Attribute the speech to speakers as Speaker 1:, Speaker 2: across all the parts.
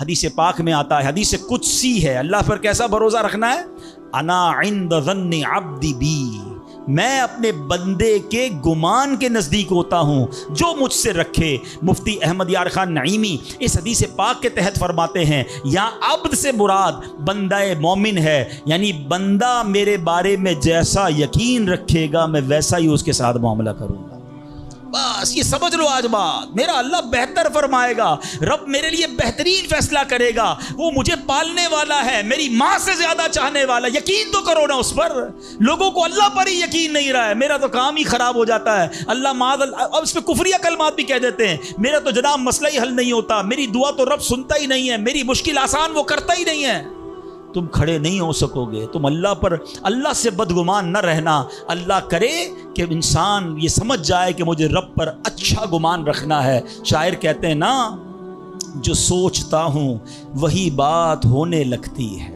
Speaker 1: حدیث پاک میں آتا ہے، حدیث قدسی ہے، اللہ پر کیسا بھروسہ رکھنا ہے؟ انا عند ظن عبدی بی، میں اپنے بندے کے گمان کے نزدیک ہوتا ہوں جو مجھ سے رکھے۔ مفتی احمد یار خان نعیمی اس حدیث پاک کے تحت فرماتے ہیں یہاں عبد سے مراد بندہ مومن ہے، یعنی بندہ میرے بارے میں جیسا یقین رکھے گا میں ویسا ہی اس کے ساتھ معاملہ کروں گا۔ بس یہ سمجھ لو آج بات، میرا اللہ بہتر فرمائے گا، رب میرے لیے بہترین فیصلہ کرے گا، وہ مجھے پالنے والا ہے، میری ماں سے زیادہ چاہنے والا، یقین تو کرو نا اس پر۔ لوگوں کو اللہ پر ہی یقین نہیں رہا ہے، میرا تو کام ہی خراب ہو جاتا ہے، اللہ معاذ اللہ، اب اس پہ کفریہ کلمات بھی کہہ دیتے ہیں، میرا تو جناب مسئلہ ہی حل نہیں ہوتا، میری دعا تو رب سنتا ہی نہیں ہے، میری مشکل آسان وہ کرتا ہی نہیں ہے۔ تم کھڑے نہیں ہو سکو گے، تم اللہ پر، اللہ سے بدگمان نہ رہنا۔ اللہ کرے کہ انسان یہ سمجھ جائے کہ مجھے رب پر اچھا گمان رکھنا ہے۔ شاعر کہتے ہیں نا، جو سوچتا ہوں وہی بات ہونے لگتی ہے۔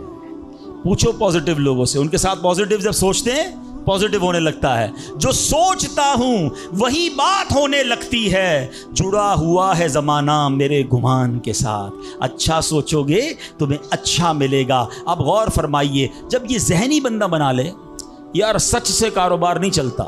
Speaker 1: پوچھو پازیٹیو لوگوں سے، ان کے ساتھ پازیٹیو جب سوچتے ہیں پازیٹیو ہونے لگتا ہے۔ جو سوچتا ہوں وہی بات ہونے لگتی ہے، جڑا ہوا ہے زمانہ میرے گمان کے ساتھ۔ اچھا سوچو گے تمہیں اچھا ملے گا۔ اب غور فرمائیے، جب یہ ذہنی بندہ بنا لے یار سچ سے کاروبار نہیں چلتا،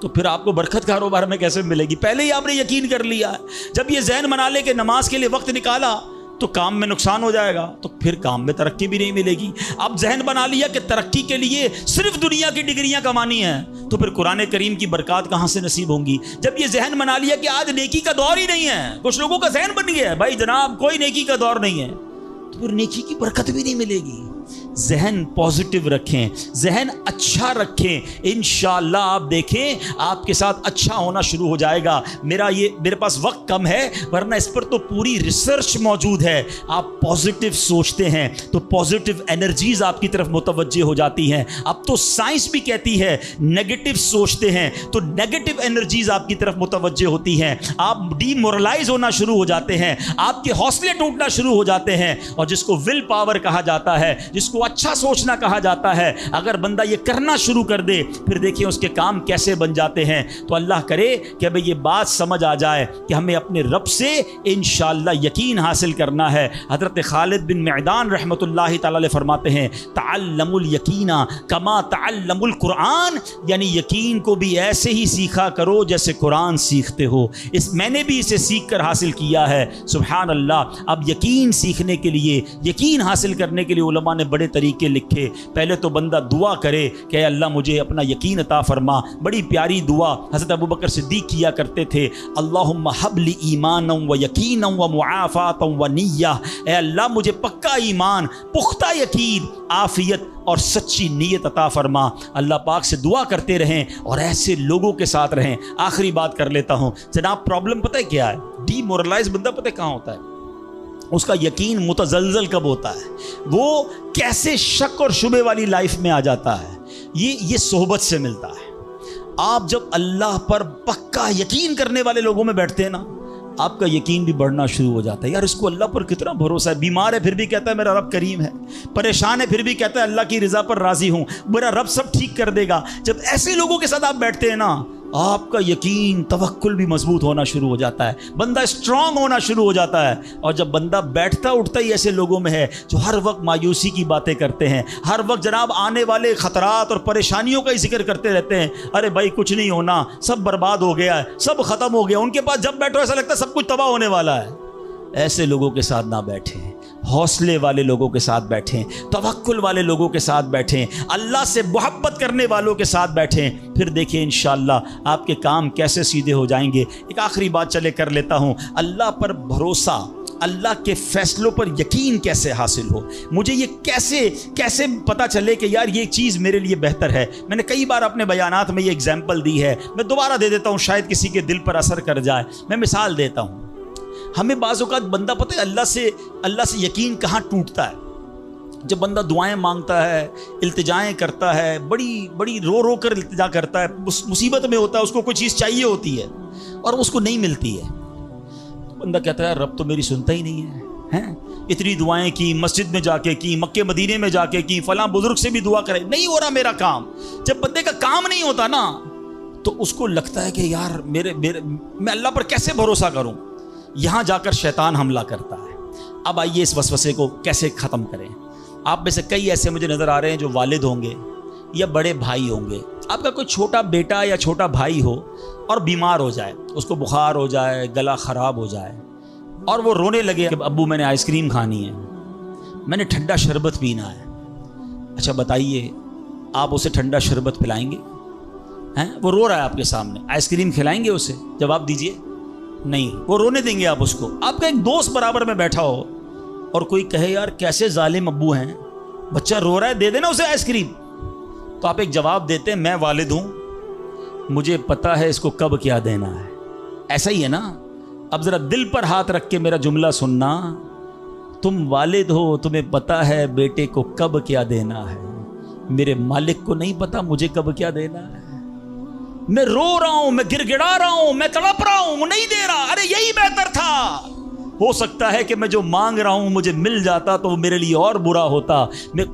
Speaker 1: تو پھر آپ کو برکت کاروبار میں کیسے ملے گی؟ پہلے ہی آپ نے یقین کر لیا ہے۔ جب یہ ذہن بنا لے کہ نماز کے لیے وقت نکالا تو کام میں نقصان ہو جائے گا، تو پھر کام میں ترقی بھی نہیں ملے گی۔ اب ذہن بنا لیا کہ ترقی کے لیے صرف دنیا کی ڈگریاں کمانی ہیں، تو پھر قرآن کریم کی برکات کہاں سے نصیب ہوں گی؟ جب یہ ذہن بنا لیا کہ آج نیکی کا دور ہی نہیں ہے، کچھ لوگوں کا ذہن بن گیا ہے بھائی جناب کوئی نیکی کا دور نہیں ہے، تو پھر نیکی کی برکت بھی نہیں ملے گی۔ ذہن پازیٹیو رکھیں، ذہن اچھا رکھیں، انشاءاللہ آپ دیکھیں آپ کے ساتھ اچھا ہونا شروع ہو جائے گا۔ میرے پاس وقت کم ہے، ورنہ اس پر تو پوری ریسرچ موجود ہے۔ آپ پازیٹیو سوچتے ہیں تو پازیٹیو انرجیز آپ کی طرف متوجہ ہو جاتی ہیں۔ اب تو سائنس بھی کہتی ہے نیگیٹو سوچتے ہیں تو نیگیٹو انرجیز آپ کی طرف متوجہ ہوتی ہیں، آپ ڈی مورلائز ہونا شروع ہو جاتے ہیں، آپ کے حوصلے ٹوٹنا شروع ہو جاتے ہیں۔ اور جس کو ول پاور کہا جاتا ہے، جس کو اچھا سوچنا کہا جاتا ہے، اگر بندہ یہ کرنا شروع کر دے پھر دیکھیں اس کے کام کیسے بن جاتے ہیں۔ تو اللہ کرے کہ اب یہ بات سمجھ آ جائے کہ ہمیں اپنے رب سے انشاءاللہ یقین حاصل کرنا ہے۔ حضرت خالد بن معدان رحمۃ اللہ تعالی علیہ فرماتے ہیں تعلموا الیقین کما تعلموا القرآن، یعنی یقین کو بھی ایسے ہی سیکھا کرو جیسے قرآن سیکھتے ہو۔ میں نے بھی اسے سیکھ کر حاصل کیا ہے۔ سبحان اللہ۔ اب یقین سیکھنے کے لیے، یقین حاصل کرنے کے لیے علماء نے بڑے طریقے لکھے۔ پہلے تو بندہ دعا کرے کہ اے اللہ مجھے اپنا یقین عطا فرما۔ بڑی پیاری دعا حضرت ابوبکر صدیق کیا کرتے تھے، اللہم حب لی ایمانا و یقینا و معافاتا و نیہ، اے اللہ مجھے پکا ایمان، پختہ یقین، عافیت اور سچی نیت عطا فرما۔ اللہ پاک سے دعا کرتے رہیں اور ایسے لوگوں کے ساتھ رہیں۔ آخری بات کر لیتا ہوں جناب، پرابلم پتہ ہے کیا ہے؟ ڈی مورلائز بندہ پتہ کہاں ہوتا ہے؟ اس کا یقین متزلزل کب ہوتا ہے؟ وہ کیسے شک اور شبے والی لائف میں آ جاتا ہے؟ یہ صحبت سے ملتا ہے۔ آپ جب اللہ پر پکا یقین کرنے والے لوگوں میں بیٹھتے ہیں نا، آپ کا یقین بھی بڑھنا شروع ہو جاتا ہے۔ یار اس کو اللہ پر کتنا بھروسہ ہے، بیمار ہے پھر بھی کہتا ہے میرا رب کریم ہے، پریشان ہے پھر بھی کہتا ہے اللہ کی رضا پر راضی ہوں، میرا رب سب ٹھیک کر دے گا۔ جب ایسے لوگوں کے ساتھ آپ بیٹھتے ہیں نا، آپ کا یقین توکل بھی مضبوط ہونا شروع ہو جاتا ہے، بندہ اسٹرانگ ہونا شروع ہو جاتا ہے۔ اور جب بندہ بیٹھتا اٹھتا ہی ایسے لوگوں میں ہے جو ہر وقت مایوسی کی باتیں کرتے ہیں، ہر وقت جناب آنے والے خطرات اور پریشانیوں کا ہی ذکر کرتے رہتے ہیں، ارے بھائی کچھ نہیں ہونا، سب برباد ہو گیا ہے، سب ختم ہو گیا، ان کے پاس جب بیٹھو ایسا لگتا ہے سب کچھ تباہ ہونے والا ہے۔ ایسے لوگوں کے ساتھ نہ بیٹھیں، حوصلے والے لوگوں کے ساتھ بیٹھیں، توکل والے لوگوں کے ساتھ بیٹھیں، اللہ سے محبت کرنے والوں کے ساتھ بیٹھیں، پھر دیکھیں انشاءاللہ آپ کے کام کیسے سیدھے ہو جائیں گے۔ ایک آخری بات چلے کر لیتا ہوں، اللہ پر بھروسہ، اللہ کے فیصلوں پر یقین کیسے حاصل ہو؟ مجھے یہ کیسے پتہ چلے کہ یار یہ چیز میرے لیے بہتر ہے؟ میں نے کئی بار اپنے بیانات میں یہ ایگزامپل دی ہے، میں دوبارہ دے دیتا ہوں، شاید کسی کے دل پر اثر کر جائے۔ میں مثال دیتا ہوں، ہمیں بعض اوقات بندہ پتہ ہے اللہ سے یقین کہاں ٹوٹتا ہے؟ جب بندہ دعائیں مانگتا ہے، التجائیں کرتا ہے، بڑی رو کر التجا کرتا ہے، مصیبت میں ہوتا ہے، اس کو کوئی چیز چاہیے ہوتی ہے اور اس کو نہیں ملتی ہے، بندہ کہتا ہے رب تو میری سنتا ہی نہیں ہے، اتنی دعائیں کی، مسجد میں جا کے کی، مکے مدینے میں جا کے کی، فلاں بزرگ سے بھی دعا کرے، نہیں ہو رہا میرا کام۔ جب بندے کا کام نہیں ہوتا نا تو اس کو لگتا ہے کہ یار میں اللہ پر کیسے بھروسہ کروں؟ یہاں جا کر شیطان حملہ کرتا ہے۔ اب آئیے اس وسوسے کو کیسے ختم کریں۔ آپ میں سے کئی ایسے مجھے نظر آ رہے ہیں جو والد ہوں گے یا بڑے بھائی ہوں گے، آپ کا کوئی چھوٹا بیٹا یا چھوٹا بھائی ہو اور بیمار ہو جائے، اس کو بخار ہو جائے، گلا خراب ہو جائے، اور وہ رونے لگے کہ ابو میں نے آئس کریم کھانی ہے، میں نے ٹھنڈا شربت پینا ہے۔ اچھا بتائیے، آپ اسے ٹھنڈا شربت پلائیں گے؟ ہیں، وہ رو رہا ہے آپ کے سامنے، آئس کریم کھلائیں گے اسے؟ جواب دیجئے، نہیں، وہ رونے دیں گے آپ اس کو۔ آپ کا ایک دوست برابر میں بیٹھا ہو اور کوئی کہے یار کیسے ظالم ابو ہیں، بچہ رو رہا ہے، دے دینا اسے آئس کریم، تو آپ ایک جواب دیتے ہیں، میں والد ہوں، مجھے پتا ہے اس کو کب کیا دینا ہے۔ ایسا ہی ہے نا؟ اب ذرا دل پر ہاتھ رکھ کے میرا جملہ سننا، تم والد ہو، تمہیں پتا ہے بیٹے کو کب کیا دینا ہے، میرے مالک کو نہیں پتا مجھے کب کیا دینا ہے۔ میں رو رہا ہوں، میں گر گڑا رہا ہوں، میں تڑپ رہا ہوں، وہ نہیں دے رہا، ارے یہی بہتر تھا۔ ہو سکتا ہے کہ میں جو مانگ رہا ہوں مجھے مل جاتا تو وہ میرے لیے اور برا ہوتا۔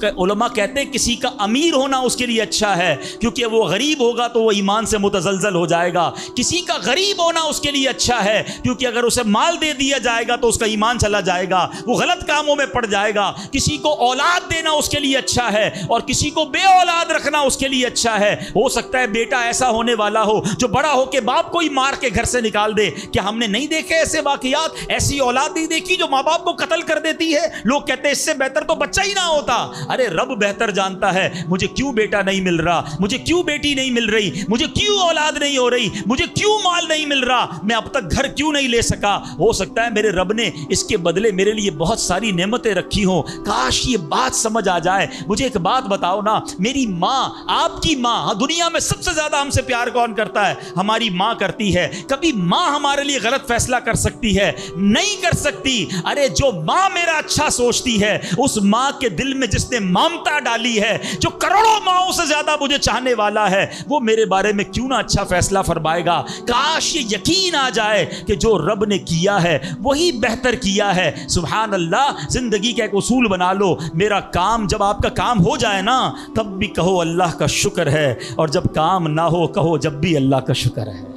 Speaker 1: علماء کہتے ہیں کسی کا امیر ہونا اس کے لیے اچھا ہے، کیونکہ وہ غریب ہوگا تو وہ ایمان سے متزلزل ہو جائے گا۔ کسی کا غریب ہونا اس کے لیے اچھا ہے، کیونکہ اگر اسے مال دے دیا جائے گا تو اس کا ایمان چلا جائے گا، وہ غلط کاموں میں پڑ جائے گا۔ کسی کو اولاد دینا اس کے لیے اچھا ہے، اور کسی کو بے اولاد رکھنا اس کے لیے اچھا ہے۔ ہو سکتا ہے بیٹا ایسا ہونے والا ہو جو بڑا ہو کے باپ کو ہی مار کے گھر سے نکال دے۔ کیا ہم نے نہیں دیکھے ایسے واقعات؟ ایسی اولاد نہیں دیکھی جو ماں باپ کو قتل کر دیتی ہے؟ لوگ کہتے ہیں اس سے بہتر تو بچہ ہی نہ ہوتا۔ ارے رب بہتر جانتا ہے مجھے کیوں بیٹا نہیں مل رہا، مجھے کیوں بیٹی نہیں مل رہی، مجھے کیوں اولاد نہیں ہو رہی، مجھے کیوں مال نہیں مل رہا، میں اب تک گھر کیوں نہیں لے سکا۔ ہو سکتا ہے میرے رب نے اس کے بدلے میرے لیے بہت ساری نعمتیں رکھی ہوں۔ کاش یہ بات سمجھ آ جائے۔ مجھے ایک بات بتاؤ نا، میری ماں، آپ کی ماں، دنیا میں سب سے زیادہ ہم سے پیار کون کرتا ہے؟ ہماری ماں کرتی ہے۔ کبھی ماں ہمارے لیے غلط فیصلہ کر سکتی ہے؟ نہیں کر سکتی۔ ارے جو ماں میرا اچھا سوچتی ہے، اس ماں کے دل میں جس نے ممتا ڈالی ہے، جو کروڑوں ماؤں سے زیادہ مجھے چاہنے والا ہے، وہ میرے بارے میں کیوں نہ اچھا فیصلہ فرمائے گا۔ کاش یہ یقین آ جائے کہ جو رب نے کیا ہے وہی بہتر کیا ہے۔ سبحان اللہ۔ زندگی کا ایک اصول بنا لو، میرا کام، جب آپ کا کام ہو جائے نا تب بھی کہو اللہ کا شکر ہے، اور جب کام نہ ہو کہو جب بھی اللہ کا شکر ہے۔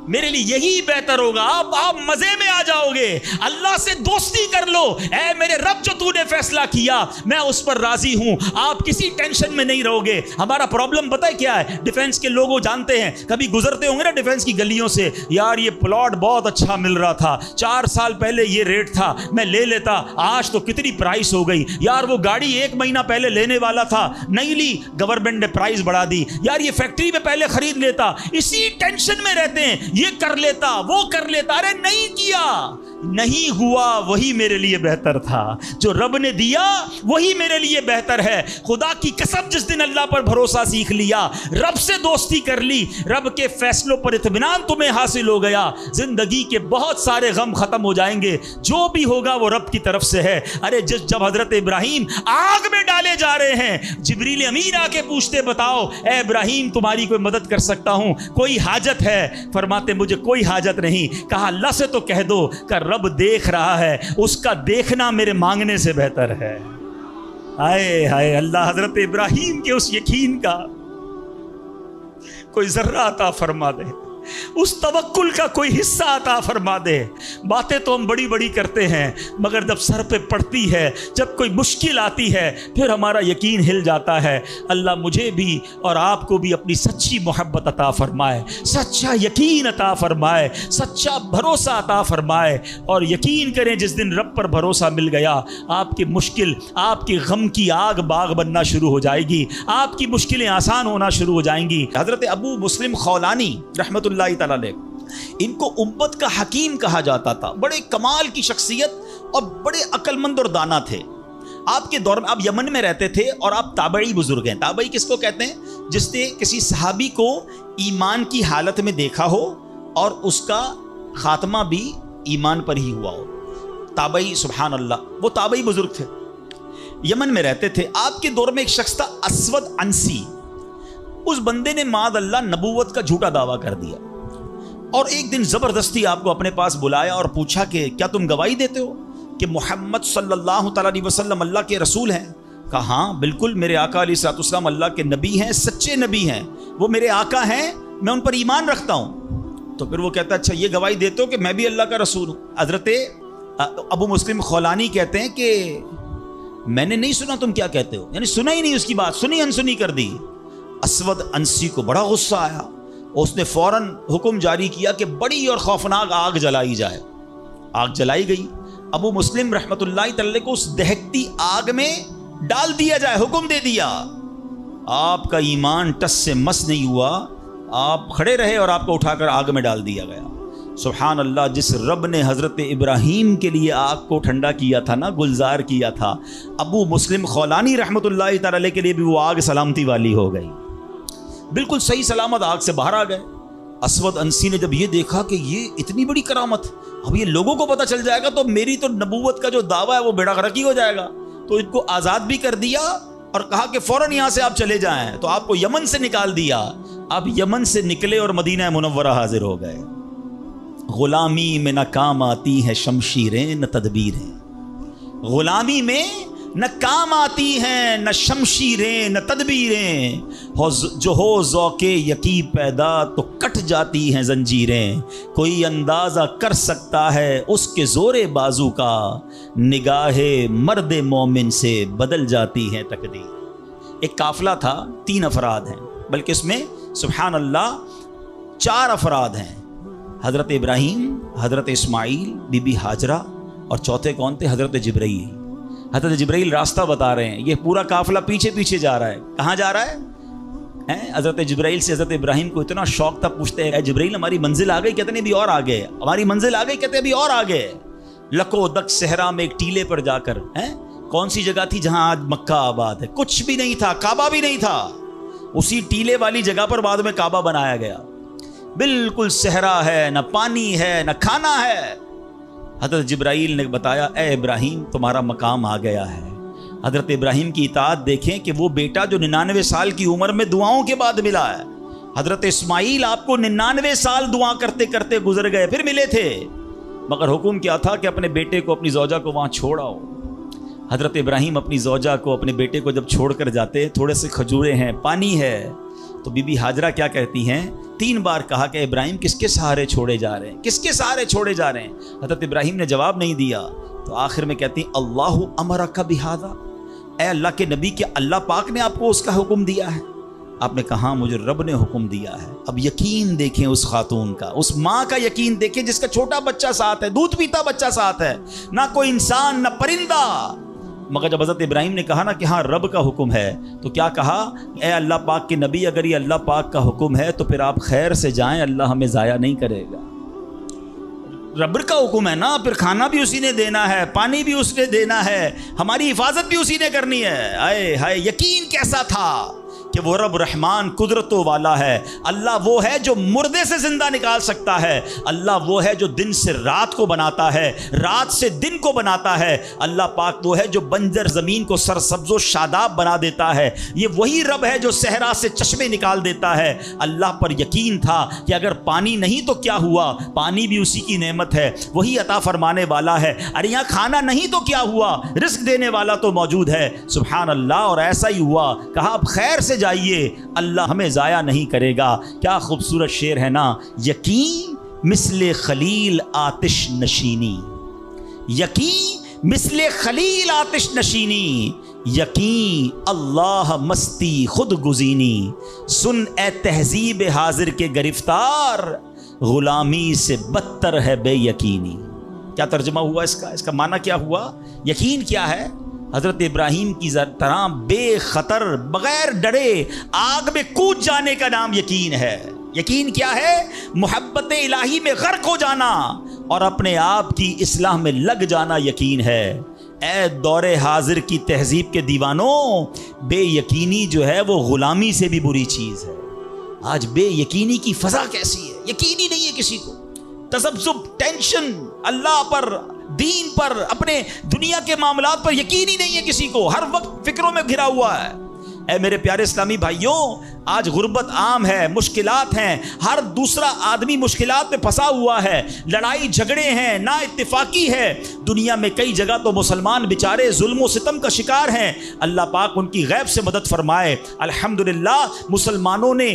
Speaker 1: میرے لیے یہی بہتر ہوگا۔ آپ مزے میں آ جاؤ گے، اللہ سے دوستی کر لو، اے میرے رب جو تو نے فیصلہ کیا میں اس پر راضی ہوں۔ آپ کسی ٹینشن میں نہیں رہو گے۔ ہمارا پرابلم پتہ ہے کیا ہے؟ ڈیفنس کے لوگوں جانتے ہیں، کبھی گزرتے ہوں گے نا ڈیفنس کی گلیوں سے، یار یہ پلاٹ بہت اچھا مل رہا تھا، 4 سال پہلے یہ ریٹ تھا، میں لے لیتا، آج تو کتنی پرائس ہو گئی، یار وہ گاڑی 1 مہینہ پہلے لینے والا تھا، نہیں لی، گورنمنٹ نے پرائس بڑھا دی، یار یہ فیکٹری میں پہلے خرید لیتا۔ اسی ٹینشن میں رہتے ہیں، یہ کر لیتا، وہ کر لیتا۔ ارے نہیں کیا، نہیں ہوا، وہی میرے لیے بہتر تھا۔ جو رب نے دیا وہی میرے لیے بہتر ہے۔ خدا کی قسم، جس دن اللہ پر بھروسہ سیکھ لیا، رب سے دوستی کر لی، رب کے فیصلوں پر اطمینان تمہیں حاصل ہو گیا، زندگی کے بہت سارے غم ختم ہو جائیں گے۔ جو بھی ہوگا وہ رب کی طرف سے ہے۔ ارے جب حضرت ابراہیم آگ میں ڈالے جا رہے ہیں، جبریل امین آ کے پوچھتے، بتاؤ اے ابراہیم تمہاری کوئی مدد کر سکتا ہوں، کوئی حاجت ہے؟ فرماتے مجھے کوئی حاجت نہیں۔ کہا اللہ سے تو کہہ دو کہ رب دیکھ رہا ہے، اس کا دیکھنا میرے مانگنے سے بہتر ہے۔ ہائے ہائے، اللہ حضرت ابراہیم کے اس یقین کا کوئی ذرہ عطا فرما دے، اس توکل کا کوئی حصہ عطا فرما دے۔ باتیں تو ہم بڑی بڑی کرتے ہیں، مگر جب سر پہ پڑتی ہے، جب کوئی مشکل آتی ہے، پھر ہمارا یقین ہل جاتا ہے۔ اللہ مجھے بھی اور آپ کو بھی اپنی سچی محبت عطا فرمائے، سچا یقین عطا فرمائے، سچا بھروسہ عطا فرمائے۔ اور یقین کریں جس دن رب پر بھروسہ مل گیا، آپ کی مشکل، آپ کی غم کی آگ باغ بننا شروع ہو جائے گی، آپ کی مشکلیں آسان ہونا شروع ہو جائیں گی۔ حضرت ابو مسلم خولانی رحمۃ اللہ تعالیٰ علیہ، ان کو امت کا حکیم کہا جاتا تھا، بڑے کمال کی شخصیت اور بڑے عقل مند اور دانا تھے۔ آپ کے دور میں، آپ یمن میں رہتے تھے اور آپ تابعی بزرگ ہیں۔ تابعی کس کو کہتے ہیں؟ جس نے کسی صحابی کو ایمان کی حالت میں دیکھا ہو اور اس کا خاتمہ بھی ایمان پر ہی ہوا ہو، تابعی۔ سبحان اللہ، وہ تابعی بزرگ تھے، یمن میں رہتے تھے۔ آپ کے دور میں ایک شخص تھا اسود انسی، اس بندے نے معاذ اللہ نبوت کا جھوٹا دعویٰ کر دیا، اور ایک دن زبردستی آپ کو اپنے پاس بلایا اور پوچھا کہ کیا تم گواہی دیتے ہو کہ محمد صلی اللہ تعالیٰ علیہ وسلم اللہ کے رسول ہیں؟ کہا ہاں بالکل، میرے آقا علیہ الصلوۃ والسلام اللہ کے نبی ہیں، سچے نبی ہیں، وہ میرے آقا ہیں، میں ان پر ایمان رکھتا ہوں۔ تو پھر وہ کہتا ہے اچھا یہ گواہی دیتے ہو کہ میں بھی اللہ کا رسول ہوں؟ حضرت ابو مسلم خولانی کہتے ہیں کہ میں نے نہیں سنا تم کیا کہتے ہو، یعنی سنا ہی نہیں اس کی بات، سنی انسنی کر دی۔ اسود انسی کو بڑا غصہ آیا، اس نے فوراً حکم جاری کیا کہ بڑی اور خوفناک آگ جلائی جائے۔ آگ جلائی گئی، ابو مسلم رحمۃ اللہ تعالی کو اس دہکتی آگ میں ڈال دیا جائے، حکم دے دیا۔ آپ کا ایمان ٹس سے مس نہیں ہوا، آپ کھڑے رہے اور آپ کو اٹھا کر آگ میں ڈال دیا گیا۔ سبحان اللہ، جس رب نے حضرت ابراہیم کے لیے آگ کو ٹھنڈا کیا تھا نا، گلزار کیا تھا، ابو مسلم خولانی رحمۃ اللہ تعالی کے لیے بھی وہ آگ سلامتی والی ہو گئی، بالکل صحیح سلامت آگ سے باہر آ گئے۔ اسود انسی نے جب یہ دیکھا کہ یہ اتنی بڑی کرامت، اب یہ لوگوں کو پتہ چل جائے گا تو میری تو نبوت کا جو دعویٰ ہے وہ بیڑا غرق ہی ہو جائے گا، تو ان کو آزاد بھی کر دیا اور کہا کہ فوراً یہاں سے آپ چلے جائیں۔ تو آپ کو یمن سے نکال دیا، آپ یمن سے نکلے اور مدینہ منورہ حاضر ہو گئے۔ غلامی میں نہ کام آتی ہے شمشیریں نہ تدبیریں، غلامی میں نہ کام آتی ہیں نہ شمشیریں نہ تدبیریں، جو ہو ذوق یقی پیدا تو کٹ جاتی ہیں زنجیریں، کوئی اندازہ کر سکتا ہے اس کے زور بازو کا، نگاہ مرد مومن سے بدل جاتی ہے تقدیر۔ ایک قافلہ تھا، 3 افراد ہیں، بلکہ اس میں سبحان اللہ 4 افراد ہیں، حضرت ابراہیم، حضرت اسماعیل، بی بی ہاجرہ، اور چوتھے کون تھے؟ حضرت جبرائیل۔ حضرت جبرائیل راستہ بتا رہے ہیں، یہ پورا قافلہ پیچھے پیچھے جا رہا ہے۔ کہاں جا رہا ہے؟ حضرت جبرائیل سے حضرت ابراہیم کو اتنا شوق تھا، پوچھتے ہیں اے جبرائیل ہماری منزل آ گئی؟ کہتے ہیں ابھی اور آگے ہے۔ ہماری منزل آ گئی؟ کہتے ہیں ابھی اور آگے ہے۔ لکو دک صحرا میں ایک ٹیلے پر جا کر، کون سی جگہ تھی جہاں آج مکہ آباد ہے؟ کچھ بھی نہیں تھا، کعبہ بھی نہیں تھا، اسی ٹیلے والی جگہ پر بعد میں کعبہ بنایا گیا۔ بالکل صحرا ہے، نہ پانی ہے نہ کھانا ہے۔ حضرت جبرائیل نے بتایا اے ابراہیم تمہارا مقام آ گیا ہے۔ حضرت ابراہیم کی اطاعت دیکھیں کہ وہ بیٹا جو 99 سال کی عمر میں دعاؤں کے بعد ملا ہے، حضرت اسماعیل آپ کو 99 سال دعا کرتے کرتے گزر گئے، پھر ملے تھے، مگر حکم کیا تھا کہ اپنے بیٹے کو، اپنی زوجہ کو وہاں چھوڑ آؤ۔ حضرت ابراہیم اپنی زوجہ کو، اپنے بیٹے کو جب چھوڑ کر جاتے، تھوڑے سے کھجورے ہیں، پانی ہے، تو بی بی ہاجرہ کیا کہتی ہیں؟ 3 بار کہا کہ ابراہیم کس کے سہارے چھوڑے جا رہے ہیں، کس کے سہارے چھوڑے جا رہے ہیں؟ حضرت ابراہیم نے جواب نہیں دیا، تو آخر میں کہتی ہیں اللہ امرک بہذا، اے اللہ کے نبی، کیا اللہ پاک نے آپ کو اس کا حکم دیا ہے؟ آپ نے کہا مجھے رب نے حکم دیا ہے۔ اب یقین دیکھیں اس خاتون کا، اس ماں کا یقین دیکھیں جس کا چھوٹا بچہ ساتھ ہے، دودھ پیتا بچہ ساتھ ہے، نہ کوئی انسان نہ پرندہ۔ مگر جب حضرت ابراہیم نے کہا نا کہ ہاں رب کا حکم ہے، تو کیا کہا؟ اے اللہ پاک کے نبی، اگر یہ اللہ پاک کا حکم ہے تو پھر آپ خیر سے جائیں، اللہ ہمیں ضائع نہیں کرے گا۔ رب کا حکم ہے نا، پھر کھانا بھی اسی نے دینا ہے، پانی بھی اس نے دینا ہے، ہماری حفاظت بھی اسی نے کرنی ہے۔ آئے ہائے، یقین کیسا تھا کہ وہ رب رحمان قدرتوں والا ہے۔ اللہ وہ ہے جو مردے سے زندہ نکال سکتا ہے، اللہ وہ ہے جو دن سے رات کو بناتا ہے، رات سے دن کو بناتا ہے، اللہ پاک وہ ہے جو بنجر زمین کو سرسبز و شاداب بنا دیتا ہے، یہ وہی رب ہے جو صحرا سے چشمے نکال دیتا ہے۔ اللہ پر یقین تھا کہ اگر پانی نہیں تو کیا ہوا، پانی بھی اسی کی نعمت ہے، وہی عطا فرمانے والا ہے۔ ارے یہاں کھانا نہیں تو کیا ہوا، رزق دینے والا تو موجود ہے، سبحان اللہ۔ اور ایسا ہی ہوا، کہا اب خیر سے جائیے، اللہ ہمیں ضائع نہیں کرے گا۔ کیا خوبصورت شعر ہے نا، یقین مثل خلیل آتش نشینی، یقین مثل خلیل آتش نشینی، یقین اللہ مستی خود گزینی، سن اے تہذیب حاضر کے گرفتار، غلامی سے بدتر ہے بے یقینی۔ کیا ترجمہ ہوا اس کا معنی کیا ہوا؟ یقین کیا ہے؟ حضرت ابراہیم کی طرح بے خطر، بغیر ڈرے آگ میں کود جانے کا نام یقین ہے۔ یقین کیا ہے؟ محبت الہی میں غرق ہو جانا اور اپنے آپ کی اصلاح میں لگ جانا یقین ہے۔ اے دور حاضر کی تہذیب کے دیوانوں، بے یقینی جو ہے وہ غلامی سے بھی بری چیز ہے۔ آج بے یقینی کی فضا کیسی ہے، یقین ہی نہیں ہے کسی کو، تذبذب، ٹینشن، اللہ پر، دین پر، اپنے دنیا کے معاملات پر یقین ہی نہیں ہے کسی کو، ہر وقت فکروں میں گھرا ہوا ہے۔ اے میرے پیارے اسلامی بھائیوں، آج غربت عام ہے، مشکلات ہیں، ہر دوسرا آدمی مشکلات میں پھنسا ہوا ہے، لڑائی جھگڑے ہیں، نا اتفاقی ہے، دنیا میں کئی جگہ تو مسلمان بیچارے ظلم و ستم کا شکار ہیں۔ اللہ پاک ان کی غیب سے مدد فرمائے۔ الحمدللہ مسلمانوں نے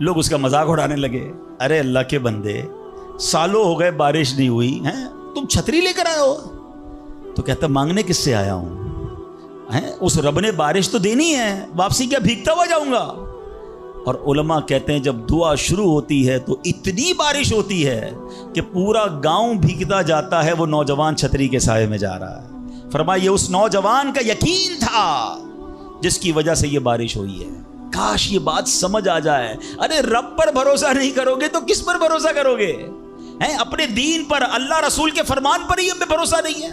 Speaker 1: لوگ اس کا مذاق اڑانے لگے. ارے اللہ کے بندے, سالوں ہو گئے بارش نہیں ہوئی ہیں, تم چھتری لے کر آئے ہو. تو کہتا مانگنے کس سے آیا ہوں, اس رب نے بارش تو دینی ہے, واپسی کیا بھیگتا ہوا جاؤں گا. اور علماء کہتے ہیں جب دعا شروع ہوتی ہے تو اتنی بارش ہوتی ہے کہ پورا گاؤں بھیگتا جاتا ہے, وہ نوجوان چھتری کے سائے میں جا رہا ہے. فرمایا یہ اس نوجوان کا یقین تھا جس کی وجہ سے یہ بارش ہوئی ہے. کاش یہ بات سمجھ آ جائے. ارے رب پر بھروسہ نہیں کرو گے تو کس پر بھروسہ کرو گے؟ اپنے دین پر, اللہ رسول کے فرمان پر ہی ہمیں بھروسہ نہیں ہے.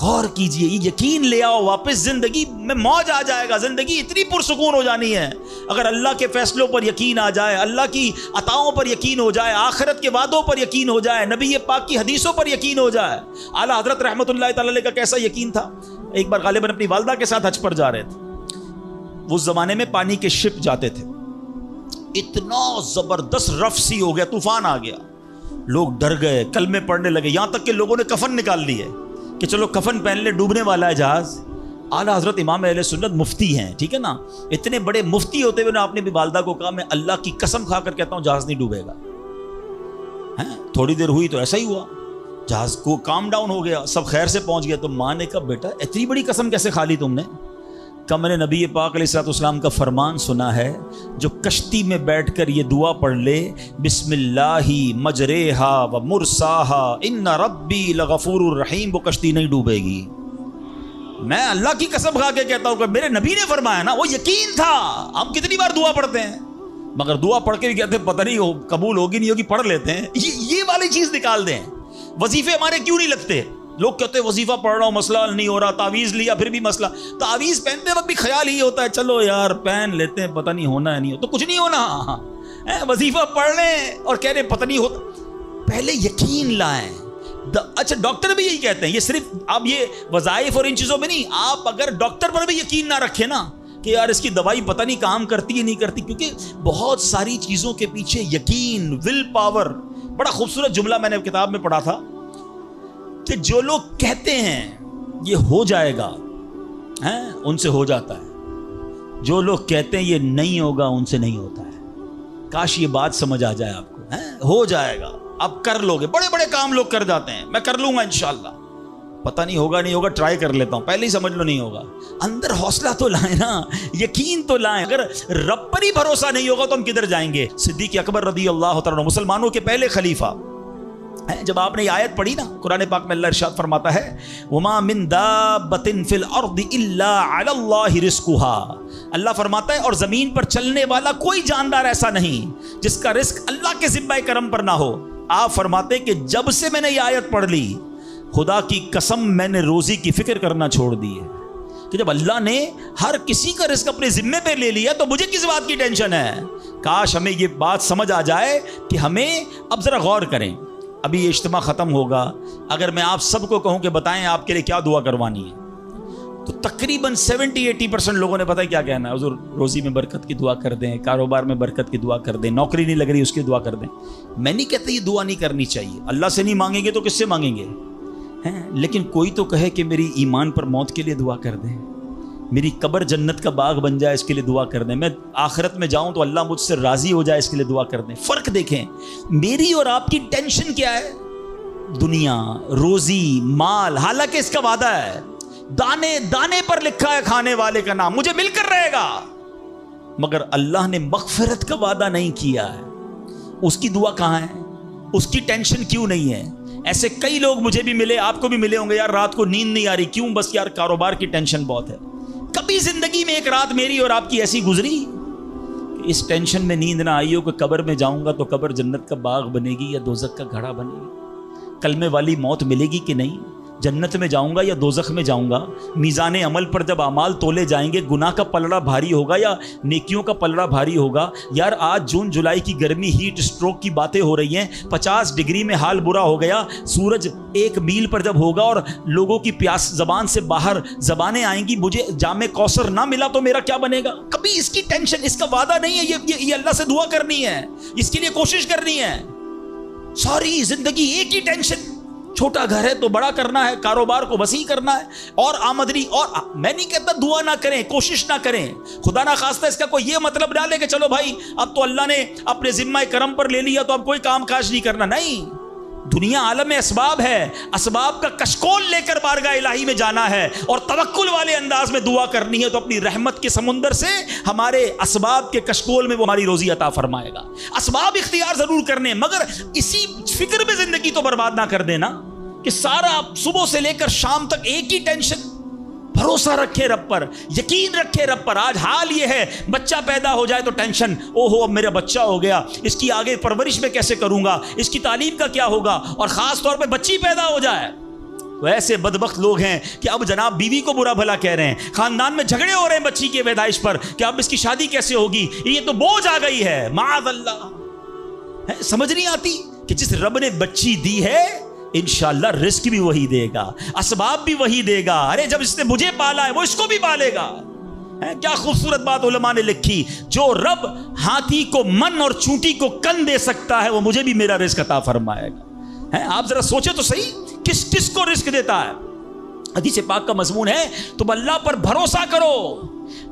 Speaker 1: غور کیجئے, یہ یقین لے آؤ واپس, زندگی میں موج آ جائے گا. زندگی اتنی پرسکون ہو جانی ہے اگر اللہ کے فیصلوں پر یقین آ جائے, اللہ کی عطاؤں پر یقین ہو جائے, آخرت کے وعدوں پر یقین ہو جائے, نبی پاک کی حدیثوں پر یقین ہو جائے. اعلیٰ حضرت رحمۃ اللہ تعالی علیہ کا کیسا یقین تھا. ایک بار غالباً اپنی والدہ کے ساتھ حج پر جا رہے تھے. اس زمانے میں پانی کے شپ جاتے تھے. اتنا زبردست رف سی ہو گیا, طوفان آ گیا, لوگ ڈر گئے, کلمے پڑھنے لگے, یہاں تک کہ لوگوں نے کفن نکال لیے کہ چلو کفن پہن لے, ڈوبنے والا ہے جہاز. اعلیٰ حضرت امام اہل سنت مفتی ہیں, ٹھیک ہے نا, اتنے بڑے مفتی ہوتے ہوئے آپ نے بھی والدہ کو کہا میں اللہ کی قسم کھا کر کہتا ہوں جہاز نہیں ڈوبے گا. تھوڑی دیر ہوئی تو ایسا ہی ہوا, جہاز کو کام ڈاؤن ہو گیا, سب خیر سے پہنچ گیا. تو ماں نے کہا بیٹا اتنی بڑی قسم کیسے کھا لی تم نے؟ کہ میں نے نبی پاک علیہ الصلوۃ والسلام کا فرمان سنا ہے, جو کشتی میں بیٹھ کر یہ دعا پڑھ لے, بسم اللہ مجریہا و مرساہا ان ربی لغفور الرحیم, وہ کشتی نہیں ڈوبے گی. میں اللہ کی قسم کھا کے کہتا ہوں کہ میرے نبی نے فرمایا نا, وہ یقین تھا. ہم کتنی بار دعا پڑھتے ہیں مگر دعا پڑھ کے بھی کہتے ہیں پتہ نہیں قبول ہوگی نہیں ہوگی, پڑھ لیتے ہیں. یہ والی چیز نکال دیں. وظیفے ہمارے کیوں نہیں لگتے؟ لوگ کہتے ہیں وظیفہ پڑھ رہا ہوں مسئلہ نہیں ہو رہا, تعویذ لیا پھر بھی مسئلہ. تعویذ پہنتے وقت بھی خیال ہی ہوتا ہے چلو یار پہن لیتے ہیں, پتہ نہیں ہونا ہے نہیں ہو تو کچھ نہیں ہونا. وظیفہ پڑھ لیں اور کہہ رہے پتہ نہیں ہوتا. پہلے یقین لائیں. اچھا ڈاکٹر بھی یہی کہتے ہیں, یہ صرف آپ یہ وظائف اور ان چیزوں میں نہیں, آپ اگر ڈاکٹر پر بھی یقین نہ رکھیں نا کہ یار اس کی دوائی پتہ نہیں کام کرتی ہے نہیں کرتی, کیونکہ بہت ساری چیزوں کے پیچھے یقین, ول پاور. بڑا خوبصورت جملہ میں نے کتاب میں پڑھا تھا کہ جو لوگ کہتے ہیں یہ ہو جائے گا ان سے ہو جاتا ہے, جو لوگ کہتے ہیں یہ نہیں ہوگا ان سے نہیں ہوتا ہے. کاش یہ بات سمجھ آ جائے آپ کو. ہو جائے گا, اب کر لو گے. بڑے بڑے کام لوگ کر جاتے ہیں, میں کر لوں گا انشاءاللہ, پتہ نہیں ہوگا نہیں ہوگا, ٹرائی کر لیتا ہوں, پہلے ہی سمجھ لو نہیں ہوگا. اندر حوصلہ تو لائیں نا, یقین تو لائیں. اگر رب پر ہی بھروسہ نہیں ہوگا تو ہم کدھر جائیں گے؟ صدیق اکبر رضی اللہ تعالیٰ عنہ, مسلمانوں کے پہلے خلیفہ, جب آپ نے یہ آیت پڑھی نا قرآن پاک میں اللہ ارشاد فرماتا ہے وما من دابۃ فی الارض الا علی اللہ رزقها, اللہ فرماتا ہے اور زمین پر چلنے والا کوئی جاندار ایسا نہیں جس کا رزق اللہ کے ذمہ کرم پر نہ ہو. آپ فرماتے کہ جب سے میں نے یہ آیت پڑھ لی خدا کی قسم میں نے روزی کی فکر کرنا چھوڑ دی ہے, کہ جب اللہ نے ہر کسی کا رزق اپنے ذمے پہ لے لیا تو مجھے کس بات کی ٹینشن ہے. کاش ہمیں یہ بات سمجھ آ جائے کہ ہمیں اب ذرا غور کریں. ابھی یہ اجتماع ختم ہوگا, اگر میں آپ سب کو کہوں کہ بتائیں آپ کے لیے کیا دعا کروانی ہے تو تقریباً 70-80% لوگوں نے پتہ کیا کہنا ہے, حضور روزی میں برکت کی دعا کر دیں, کاروبار میں برکت کی دعا کر دیں, نوکری نہیں لگ رہی اس کی دعا کر دیں. میں نہیں کہتا یہ دعا نہیں کرنی چاہیے, اللہ سے نہیں مانگیں گے تو کس سے مانگیں گے؟ لیکن کوئی تو کہے کہ میری ایمان پر موت کے لیے دعا کر دیں, میری قبر جنت کا باغ بن جائے اس کے لیے دعا کر دیں, میں آخرت میں جاؤں تو اللہ مجھ سے راضی ہو جائے اس کے لیے دعا کر دیں. فرق دیکھیں, میری اور آپ کی ٹینشن کیا ہے؟ دنیا, روزی, مال, حالانکہ اس کا وعدہ ہے دانے دانے پر لکھا ہے کھانے والے کا نام, مجھے مل کر رہے گا. مگر اللہ نے مغفرت کا وعدہ نہیں کیا ہے. اس کی دعا کہاں ہے؟ اس کی ٹینشن کیوں نہیں ہے؟ ایسے کئی لوگ مجھے بھی ملے, آپ کو بھی ملے ہوں گے, یار رات کو نیند نہیں آ رہی, کیوں؟ بس یار کاروبار کی ٹینشن بہت ہے. کبھی زندگی میں ایک رات میری اور آپ کی ایسی گزری کہ اس ٹینشن میں نیند نہ آئی ہو کہ قبر میں جاؤں گا تو قبر جنت کا باغ بنے گی یا دوزخ کا گھڑا بنے گی؟ کلمے والی موت ملے گی کہ نہیں؟ جنت میں جاؤں گا یا دوزخ میں جاؤں گا؟ میزان عمل پر جب اعمال تولے جائیں گے گناہ کا پلڑا بھاری ہوگا یا نیکیوں کا پلڑا بھاری ہوگا؟ یار آج جون جولائی کی گرمی, ہیٹ اسٹروک کی باتیں ہو رہی ہیں, 50 ڈگری میں حال برا ہو گیا. سورج 1 میل پر جب ہوگا اور لوگوں کی پیاس زبان سے باہر زبانیں آئیں گی, مجھے جام کوثر نہ ملا تو میرا کیا بنے گا؟ کبھی اس کی ٹینشن, اس کا وعدہ نہیں ہے. یہ اللہ سے دعا کرنی ہے, اس کے لیے کوشش کرنی ہے. ساری زندگی ایک ہی ٹینشن, چھوٹا گھر ہے تو بڑا کرنا ہے، کاروبار کو وسیع کرنا ہے، اور آمدنی. اور میں نہیں کہتا دعا نہ کریں، کوشش نہ کریں، خدا نہ خواستہ اس کا کوئی یہ مطلب ڈالے کہ چلو بھائی اب تو اللہ نے اپنے ذمہ کرم پر لے لیا تو اب کوئی کام کاج نہیں کرنا. نہیں، دنیا عالم اسباب ہے، اسباب کا کشکول لے کر بارگاہ الہی میں جانا ہے اور توکل والے انداز میں دعا کرنی ہے تو اپنی رحمت کے سمندر سے ہمارے اسباب کے کشکول میں وہ ہماری روزی عطا فرمائے گا. اسباب اختیار ضرور کرنے، مگر اسی فکر میں زندگی تو برباد نہ کر دینا کہ سارا صبح سے لے کر شام تک ایک ہی ٹینشن. بھروسہ رکھے رب پر، یقین رکھے رب پر. آج حال یہ ہے بچہ پیدا ہو جائے تو ٹینشن، او ہو اب میرا بچہ ہو گیا، اس کی آگے پرورش میں کیسے کروں گا، اس کی تعلیم کا کیا ہوگا، اور خاص طور پہ بچی پیدا ہو جائے تو ایسے بدبخت لوگ ہیں کہ اب جناب بیوی کو برا بھلا کہہ رہے ہیں، خاندان میں جھگڑے ہو رہے ہیں بچی کے پیدائش پر کہ اب اس کی شادی کیسے ہوگی، یہ تو بوجھ آ گئی ہے. معاذ اللہ. سمجھ نہیں آتی کہ جس رب نے بچی دی ہے انشاءاللہ رزق بھی وہی دے گا، اسباب بھی وہی دے گا. ارے جب اس نے مجھے پالا ہے وہ اس کو بھی پالے گا. کیا خوبصورت بات علماء نے لکھی، جو رب ہاتھی کو من اور چونٹی کو کن دے سکتا ہے وہ مجھے بھی میرا رزق عطا فرمائے گا. آپ ذرا سوچے تو صحیح، کس کس کو رزق دیتا ہے. حدیث پاک کا مضمون ہے تم اللہ پر بھروسہ کرو،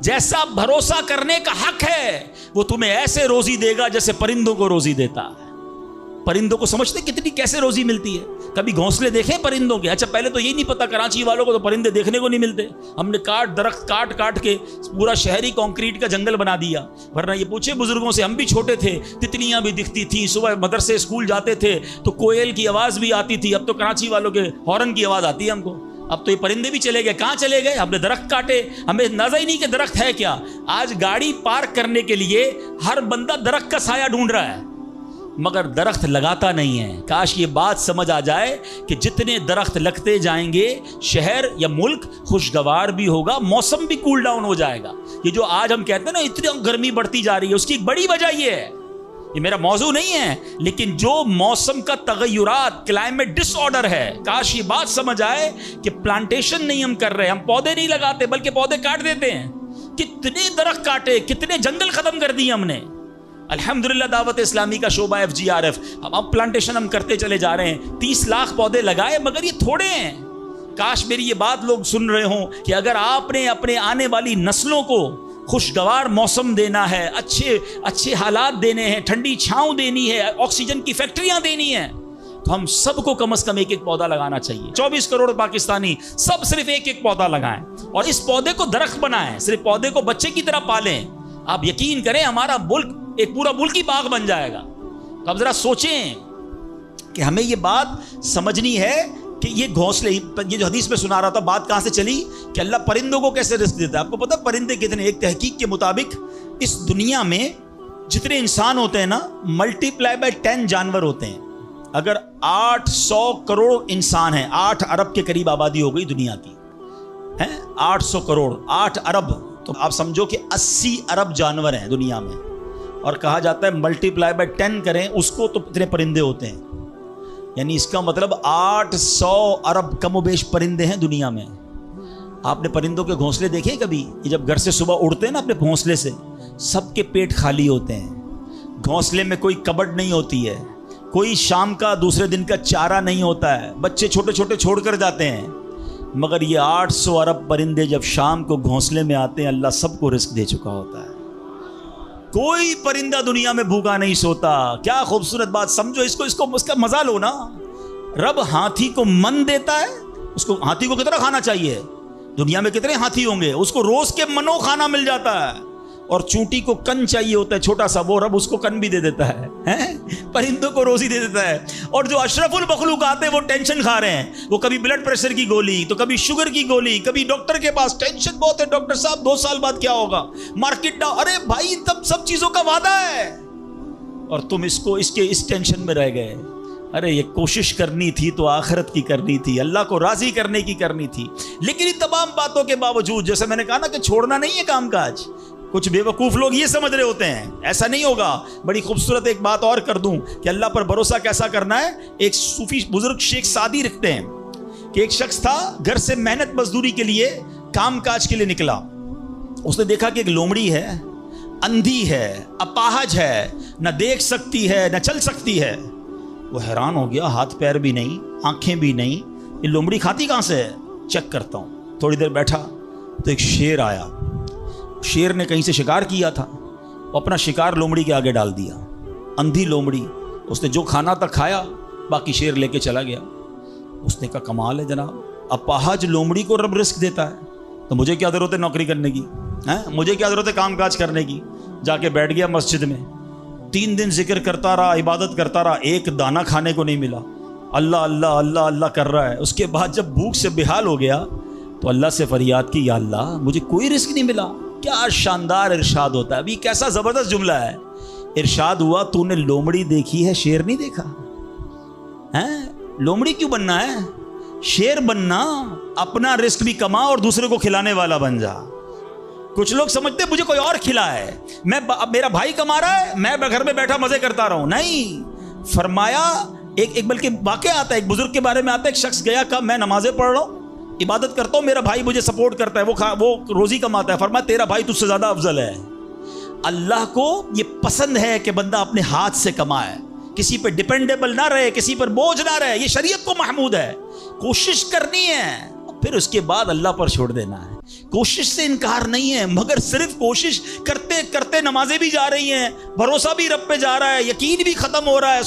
Speaker 1: جیسا بھروسہ کرنے کا حق ہے وہ تمہیں ایسے روزی دے گا جیسے پرندوں کو روزی دیتا ہے. پرندوں کو سمجھتے کتنی کیسے روزی ملتی ہے؟ کبھی گھونسلے دیکھیں پرندوں کے؟ اچھا پہلے تو یہ نہیں پتا، کراچی والوں کو تو پرندے دیکھنے کو نہیں ملتے. ہم نے درخت کاٹ کے پورا شہری کنکریٹ کا جنگل بنا دیا. ورنہ یہ پوچھے بزرگوں سے، ہم بھی چھوٹے تھے تتلیاں بھی دکھتی تھیں، صبح مدرسے اسکول جاتے تھے تو کوئل کی آواز بھی آتی تھی. اب تو کراچی والوں کے ہارن کی آواز آتی ہے ہم کو. اب تو یہ پرندے بھی چلے گئے. کہاں چلے گئے؟ ہم نے درخت کاٹے، ہمیں اندازہ ہی نہیں کہ درخت ہے کیا. آج گاڑی پارک کرنے کے لیے ہر بندہ درخت کا سایہ ڈھونڈ رہا ہے مگر درخت لگاتا نہیں ہے. کاش یہ بات سمجھ آ جائے کہ جتنے درخت لگتے جائیں گے شہر یا ملک خوشگوار بھی ہوگا، موسم بھی کول ڈاؤن ہو جائے گا. یہ جو آج ہم کہتے ہیں نا اتنی گرمی بڑھتی جا رہی ہے، اس کی ایک بڑی وجہ یہ ہے، یہ میرا موضوع نہیں ہے، لیکن جو موسم کا تغیرات، کلائمیٹ ڈس آرڈر ہے. کاش یہ بات سمجھ آئے کہ پلانٹیشن نہیں ہم کر رہے، ہم پودے نہیں لگاتے بلکہ پودے کاٹ دیتے ہیں. کتنے درخت کاٹے، کتنے جنگل ختم کر دیے ہم نے. الحمدللہ دعوت اسلامی کا شعبہ FGRF، اب پلانٹیشن ہم کرتے چلے جا رہے ہیں. 30 لاکھ پودے لگائے مگر یہ تھوڑے ہیں. کاش میری یہ بات لوگ سن رہے ہوں کہ اگر آپ نے اپنے آنے والی نسلوں کو خوشگوار موسم دینا ہے، اچھے حالات دینے ہیں، ٹھنڈی چھاؤں دینی ہے، آکسیجن کی فیکٹریاں دینی ہیں، تو ہم سب کو کم از کم ایک پودا لگانا چاہیے. 24 کروڑ پاکستانی سب صرف ایک پودا لگائیں اور اس پودے کو درخت بنائیں. صرف پودے کو بچے کی طرح پالیں. آپ یقین کریں ہمارا ملک ایک پورا ملکی باغ بن جائے گا. تو اب ذرا سوچیں کہ ہمیں یہ بات سمجھنی ہے کہ یہ گھونسلے، یہ جو حدیث میں سنا رہا تھا بات کہاں سے چلی کہ اللہ پرندوں کو کیسے رزق دیتا ہے. آپ کو پتہ پرندے کتنے؟ ایک تحقیق کے مطابق اس دنیا میں جتنے انسان ہوتے ہیں نا ملٹی پلائی بائی 10 جانور ہوتے ہیں. اگر 800 کروڑ انسان ہیں، 8 ارب کے قریب آبادی ہو گئی دنیا کی، 800 کروڑ 8 ارب، تو آپ سمجھو کہ 80 ارب جانور ہیں دنیا میں. اور کہا جاتا ہے ملٹی پلائی بائی 10 کریں اس کو تو اتنے پرندے ہوتے ہیں. یعنی اس کا مطلب 800 ارب کم و بیش پرندے ہیں دنیا میں. آپ نے پرندوں کے گھونسلے دیکھے کبھی؟ یہ جب گھر سے صبح اڑتے ہیں نا اپنے گھونسلے سے، سب کے پیٹ خالی ہوتے ہیں. گھونسلے میں کوئی کبڈ نہیں ہوتی ہے، کوئی شام کا دوسرے دن کا چارہ نہیں ہوتا ہے، بچے چھوٹے چھوٹے چھوڑ کر جاتے ہیں. مگر یہ 800 ارب پرندے جب شام کو گھونسلے میں آتے ہیں اللہ سب کو رزق دے چکا ہوتا ہے. کوئی پرندہ دنیا میں بھوکا نہیں سوتا. کیا خوبصورت بات. سمجھو اس کا مزہ لو نا. رب ہاتھی کو من دیتا ہے، اس کو ہاتھی کو کتنا کھانا چاہیے؟ دنیا میں کتنے ہاتھی ہوں گے؟ اس کو روز کے منو کھانا مل جاتا ہے. اور چونٹی کو کن چاہیے ہوتا ہے چھوٹا سا، وہ رب اس کو کن بھی دے دیتا ہے، پرندوں کو روزی دے دیتا ہے. اور جو اشرف المخلوقات ہیں وہ ٹینشن کھا رہے ہیں، وہ کبھی بلڈ پریشر کی گولی تو کبھی شوگر کی گولی، کبھی ڈاکٹر کے پاس. ٹینشن بہت ہے ڈاکٹر صاحب 2 سال بعد کیا ہوگا، مارکیٹ ڈاؤن. ارے بھائی تب سب چیزوں کا وعدہ ہے اور تم اس ٹینشن میں رہ گئے. ارے یہ کوشش کرنی تھی تو آخرت کی کرنی تھی، اللہ کو راضی کرنے کی کرنی تھی. لیکن ان تمام باتوں کے باوجود جیسے میں نے کہا نا کہ چھوڑنا نہیں ہے کام کاج. کچھ بے وقوف لوگ یہ سمجھ رہے ہوتے ہیں ایسا نہیں ہوگا. بڑی خوبصورت ایک بات اور کر دوں کہ اللہ پر بھروسہ کیسا کرنا ہے. ایک صوفی بزرگ شیخ سعدی لکھتے ہیں کہ ایک شخص تھا گھر سے محنت مزدوری کے لیے کام کاج کے لیے نکلا. اس نے دیکھا کہ ایک لومڑی ہے، اندھی ہے، اپاہج ہے، نہ دیکھ سکتی ہے نہ چل سکتی ہے. وہ حیران ہو گیا, ہاتھ پیر بھی نہیں, آنکھیں بھی نہیں, یہ لومڑی کھاتی کہاں سے ہے, چیک کرتا ہوں. تھوڑی دیر بیٹھا تو ایک شیر آیا. شیر نے کہیں سے شکار کیا تھا, وہ اپنا شکار لومڑی کے آگے ڈال دیا. اندھی لومڑی, اس نے جو کھانا تھا کھایا, باقی شیر لے کے چلا گیا. اس نے کہا کمال ہے جناب, اپاہج لومڑی کو رب رزق دیتا ہے تو مجھے کیا ضرورت ہے نوکری کرنے کی, مجھے کیا ضرورت ہے کام کاج کرنے کی. جا کے بیٹھ گیا مسجد میں, 3 دن ذکر کرتا رہا, عبادت کرتا رہا, ایک دانہ کھانے کو نہیں ملا. اللہ اللہ اللہ اللہ کر رہا ہے. اس کے بعد جب بھوک سے بحال ہو گیا تو اللہ سے فریاد کی, یا اللہ مجھے کوئی رزق نہیں ملا. کیا شاندار ارشاد ہوتا ہے, ابھی کیسا زبردست جملہ ہے. ارشاد ہوا تو نے لومڑی دیکھی ہے, شیر نہیں دیکھا. لومڑی کیوں بننا ہے, شیر بننا, اپنا رزق بھی کما اور دوسرے کو کھلانے والا بن جا. کچھ لوگ سمجھتے مجھے کوئی اور کھلا ہے, میرا بھائی کما رہا ہے, میں گھر میں بیٹھا مزے کرتا رہا ہوں. نہیں, فرمایا ایک بلکہ واقعہ آتا ہے, ایک بزرگ کے بارے میں آتا ہے. ایک شخص گیا, کہا میں نمازیں پڑھ رہا ہوں, عبادت کرتا ہوں, میرا بھائی مجھے سپورٹ کرتا ہے, وہ روزی کماتا ہے. فرمایا تیرا بھائی تجھ سے زیادہ افضل ہے. اللہ کو یہ پسند ہے کہ بندہ اپنے ہاتھ سے کمائے, کسی پر ڈیپینڈیبل نہ رہے, کسی پر بوجھ نہ رہے. یہ شریعت کو محمود ہے. کوشش کرنی ہے, پھر اس کے بعد اللہ پر چھوڑ دینا ہے. کوشش سے انکار نہیں ہے, مگر صرف کوشش کرتے کرتے نمازیں بھی جا رہی ہیں, بھروسہ بھی رب پہ جا رہا ہے, یقین بھی ختم ہو رہا ہے.